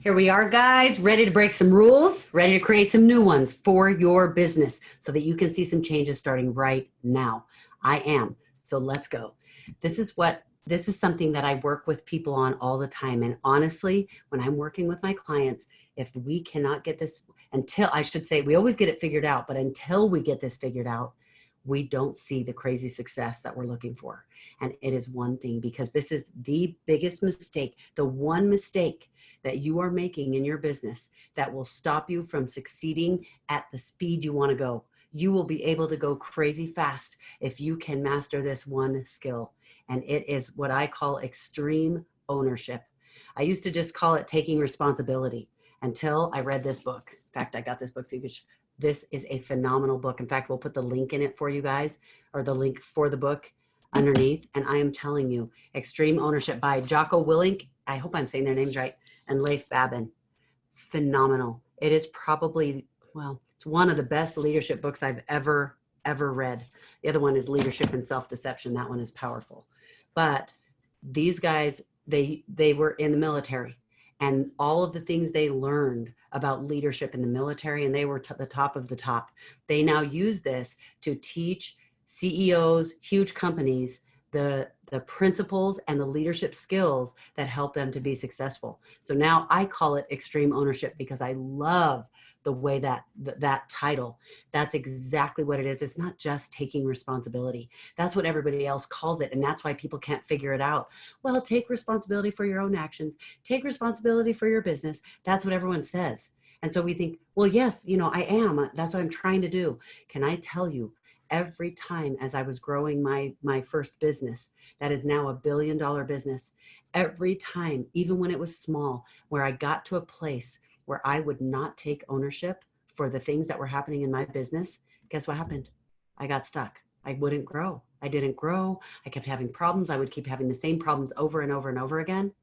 Here we are, guys, ready to break some rules, ready to create some new ones for your business so that you can see some changes starting right now. I am. So let's go. This is something that I work with people on all the time. And honestly, when I'm working with my clients, if we cannot get this we always get it figured out, but until we get this figured out, we don't see the crazy success that we're looking for. And it is one thing, because this is the biggest mistake, the one mistake that you are making in your business that will stop you from succeeding at the speed you want to go. You will be able to go crazy fast if you can master this one skill. And it is what I call extreme ownership. I used to just call it taking responsibility until I read this book. In fact, I got this book so you could this is a phenomenal book. In fact, we'll put the link in it for you guys, or the link for the book underneath. And I am telling you, Extreme Ownership by Jocko Willink. I hope I'm saying their names right. And Leif Babin. Phenomenal. It is probably, well, it's one of the best leadership books I've ever read. The other one is Leadership and Self-Deception. That one is powerful. But these guys, they were in the military, and all of the things they learned about leadership in the military, and they were the top of the top. They now use this to teach CEOs, huge companies, the principles and the leadership skills that help them to be successful. So now I call it extreme ownership because I love the way that title, that's exactly what it is. It's not just taking responsibility. That's what everybody else calls it. And that's why people can't figure it out. Well, take responsibility for your own actions. Take responsibility for your business. That's what everyone says. And so we think, well, yes, I am. That's what I'm trying to do. Can I tell you, every time as I was growing my first business, that is now $1 billion business, every time, even when it was small, where I got to a place where I would not take ownership for the things that were happening in my business, guess what happened? I got stuck. I wouldn't grow. I didn't grow. I kept having problems. I would keep having the same problems over and over and over again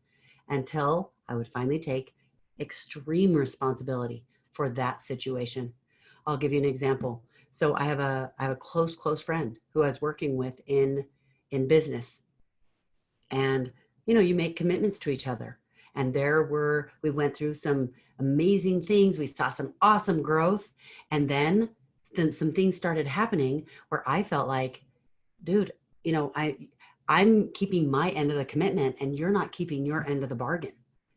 until I would finally take extreme responsibility for that situation. I'll give you an example. So I have a close friend who I was working with in business. And, you make commitments to each other. And we went through some amazing things. We saw some awesome growth. And then some things started happening where I felt like, dude, I'm keeping my end of the commitment and you're not keeping your end of the bargain.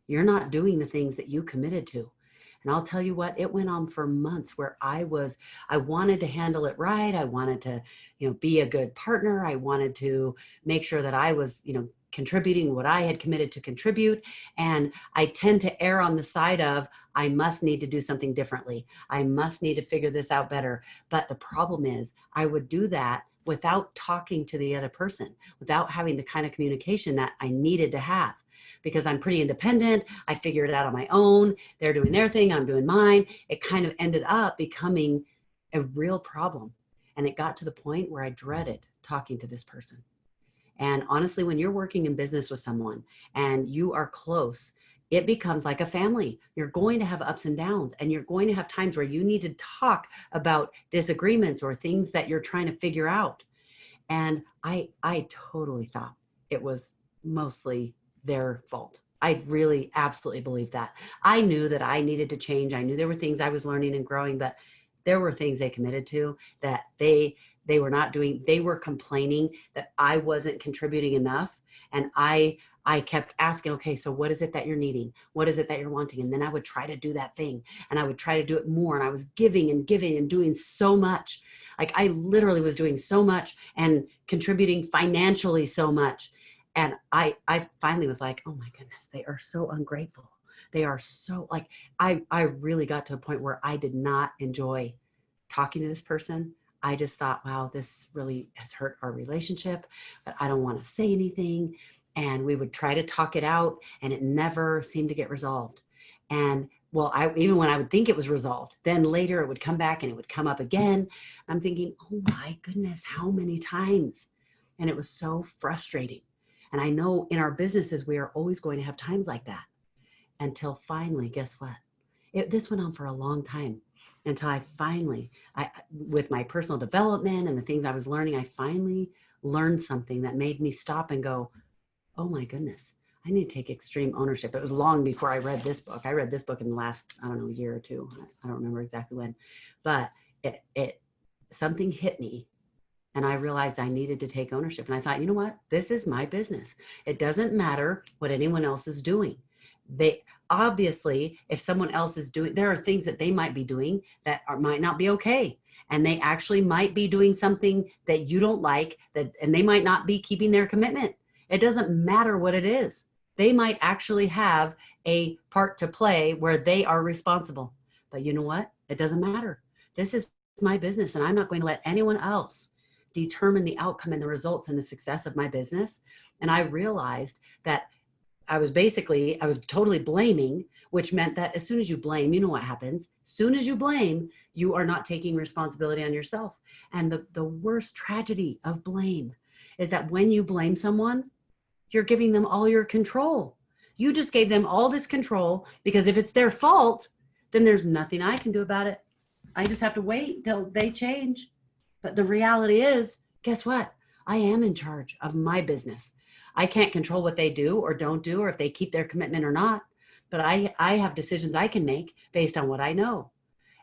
You're not doing the things that you committed to. And I'll tell you what, it went on for months where I wanted to handle it right. I wanted to, be a good partner. I wanted to make sure that I was, contributing what I had committed to contribute. And I tend to err on the side of, I must need to do something differently. I must need to figure this out better. But the problem is I would do that without talking to the other person, without having the kind of communication that I needed to have. Because I'm pretty independent. I figured it out on my own. They're doing their thing. I'm doing mine. It kind of ended up becoming a real problem. And it got to the point where I dreaded talking to this person. And honestly, when you're working in business with someone and you are close, it becomes like a family. You're going to have ups and downs, and you're going to have times where you need to talk about disagreements or things that you're trying to figure out. And I totally thought it was mostly their fault. I really absolutely believe that. I knew that I needed to change. I knew there were things I was learning and growing, but there were things they committed to that they were not doing. They were complaining that I wasn't contributing enough. And I kept asking, okay, so what is it that you're needing? What is it that you're wanting? And then I would try to do that thing, and I would try to do it more. And I was giving and doing so much. Like I literally was doing so much and contributing financially so much. And I finally was like, oh my goodness, they are so ungrateful. They are so I really got to a point where I did not enjoy talking to this person. I just thought, wow, this really has hurt our relationship, but I don't want to say anything. And we would try to talk it out, and it never seemed to get resolved. And well, even when I would think it was resolved, then later it would come back and it would come up again. I'm thinking, oh my goodness, how many times? And it was so frustrating. And I know in our businesses, we are always going to have times like that, until finally, guess what? This went on for a long time, until I finally, with my personal development and the things I was learning, I finally learned something that made me stop and go, oh my goodness, I need to take extreme ownership. It was long before I read this book. I read this book in the last, I don't know, year or two. I don't remember exactly when, but something hit me and I realized I needed to take ownership. And I thought, you know what? This is my business. It doesn't matter what anyone else is doing. They obviously, if someone else is doing, there are things that they might be doing that might not be okay. And they actually might be doing something that you don't like, and they might not be keeping their commitment. It doesn't matter what it is. They might actually have a part to play where they are responsible. But you know what? It doesn't matter. This is my business, and I'm not going to let anyone else determine the outcome and the results and the success of my business. And I realized that I was totally blaming, which meant that as soon as you blame, you know what happens. As soon as you blame, you are not taking responsibility on yourself. And the worst tragedy of blame is that when you blame someone, you're giving them all your control. You just gave them all this control, because if it's their fault, then there's nothing I can do about it. I just have to wait till they change. But the reality is, guess what? I am in charge of my business. I can't control what they do or don't do, or if they keep their commitment or not. But I have decisions I can make based on what I know.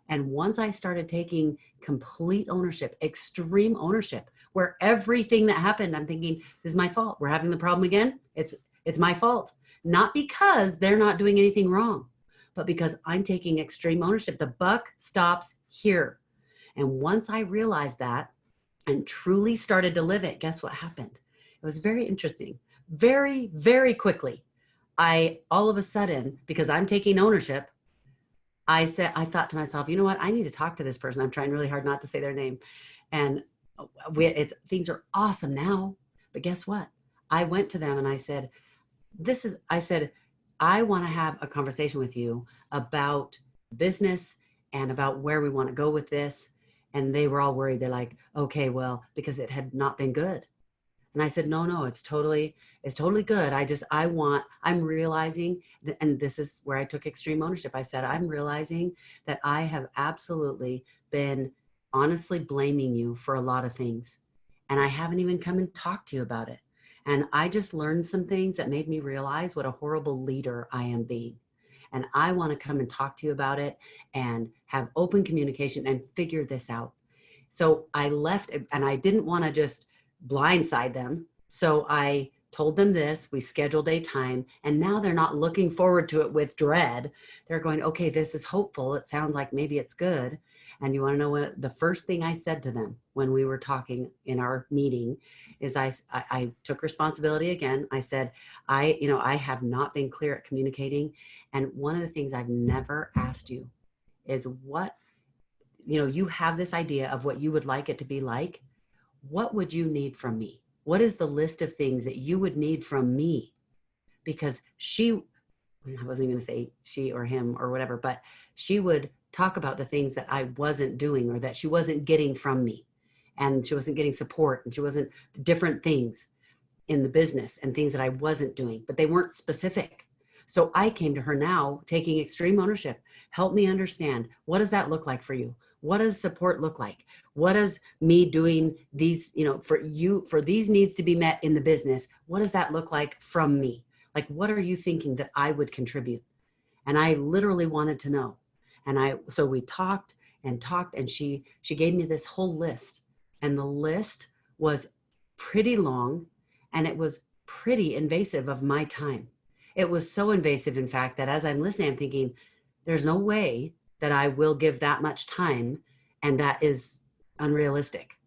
And once I started taking complete ownership, extreme ownership, where everything that happened, I'm thinking, this is my fault. We're having the problem again. It's my fault. Not because they're not doing anything wrong, but because I'm taking extreme ownership. The buck stops here. And once I realized that and truly started to live it, guess what happened? It was very interesting. Very, very quickly, all of a sudden, because I'm taking ownership, I thought to myself, you know what? I need to talk to this person. I'm trying really hard not to say their name. And things are awesome now. But guess what? I went to them and I said, I want to have a conversation with you about business and about where we want to go with this. And they were all worried. They're like, okay, well, because it had not been good. And I said, no, it's totally good. I'm realizing that, and this is where I took extreme ownership. I said, I'm realizing that I have absolutely been honestly blaming you for a lot of things. And I haven't even come and talked to you about it. And I just learned some things that made me realize what a horrible leader I am being. And I want to come and talk to you about it and have open communication and figure this out. So I left, and I didn't want to just blindside them. So I told them this, we scheduled a time, and now they're not looking forward to it with dread. They're going, okay, this is hopeful. It sounds like maybe it's good. And you want to know what the first thing I said to them when we were talking in our meeting is I took responsibility again. I said, I have not been clear at communicating. And one of the things I've never asked you is you have this idea of what you would like it to be like. What would you need from me? What is the list of things that you would need from me? Because I wasn't going to say she or him or whatever, but she would talk about the things that I wasn't doing or that she wasn't getting from me. And she wasn't getting support, and she wasn't different things in the business and things that I wasn't doing, but they weren't specific. So I came to her now taking extreme ownership. Help me understand, what does that look like for you? What does support look like? What does me doing these, for these needs to be met in the business, what does that look like from me? Like, what are you thinking that I would contribute? And I literally wanted to know. And so we talked, and she gave me this whole list. And the list was pretty long, and it was pretty invasive of my time. It was so invasive, in fact, that as I'm listening, I'm thinking, there's no way that I will give that much time, and that is unrealistic.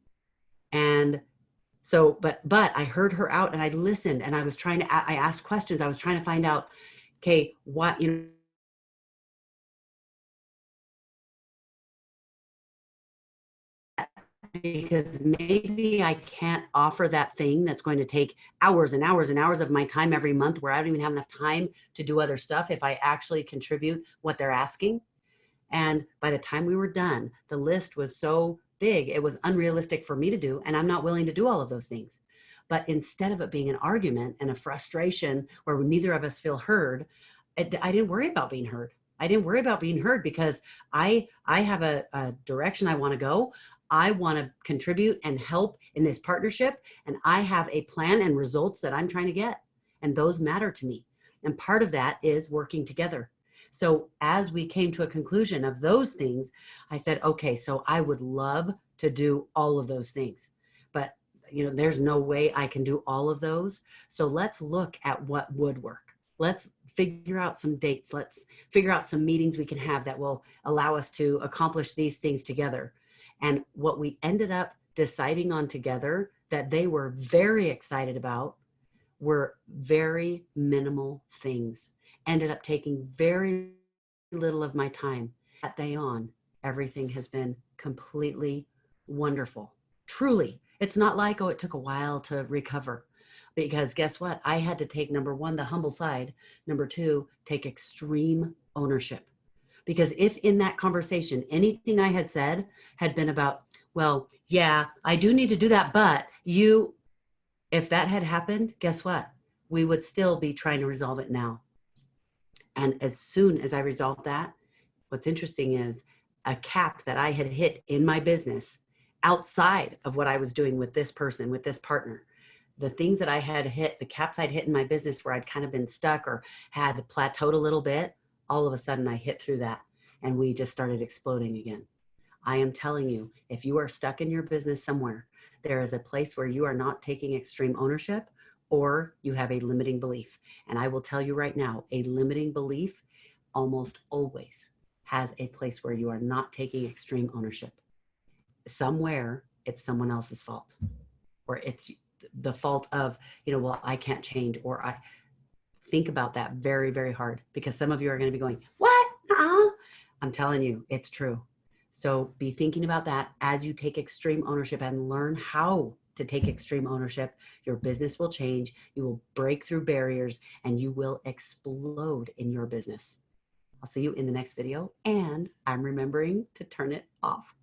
And so, but I heard her out, and I listened, and I asked questions. I was trying to find out, okay, what, because maybe I can't offer that thing that's going to take hours and hours and hours of my time every month, where I don't even have enough time to do other stuff if I actually contribute what they're asking. And by the time we were done, the list was so big, it was unrealistic for me to do. And I'm not willing to do all of those things. But instead of it being an argument and a frustration where neither of us feel heard, I didn't worry about being heard. I didn't worry about being heard because I have a direction I want to go. I want to contribute and help in this partnership. And I have a plan and results that I'm trying to get. And those matter to me. And part of that is working together. So as we came to a conclusion of those things, I said, okay, so I would love to do all of those things, but there's no way I can do all of those. So let's look at what would work. Let's figure out some dates. Let's figure out some meetings we can have that will allow us to accomplish these things together. And what we ended up deciding on together that they were very excited about were very minimal things. Ended up taking very little of my time. That day on, everything has been completely wonderful. Truly. It's not like, oh, it took a while to recover. Because guess what? I had to take, number one, the humble side. Number two, take extreme ownership. Because if in that conversation, anything I had said had been about, well, yeah, I do need to do that, but if that had happened, guess what? We would still be trying to resolve it now. And as soon as I resolved that, what's interesting is a cap that I had hit in my business outside of what I was doing with this person, with this partner, the things that I had hit, the caps I'd hit in my business where I'd kind of been stuck or had plateaued a little bit, all of a sudden I hit through that and we just started exploding again. I am telling you, if you are stuck in your business somewhere, there is a place where you are not taking extreme ownership or you have a limiting belief. And I will tell you right now, a limiting belief almost always has a place where you are not taking extreme ownership. Somewhere it's someone else's fault, or it's the fault of, well, I can't change, or I think about that very, very hard, because some of you are going to be going, what? I'm telling you, it's true. So be thinking about that as you take extreme ownership and learn how to take extreme ownership. Your business will change. You will break through barriers and you will explode in your business. I'll see you in the next video, and I'm remembering to turn it off.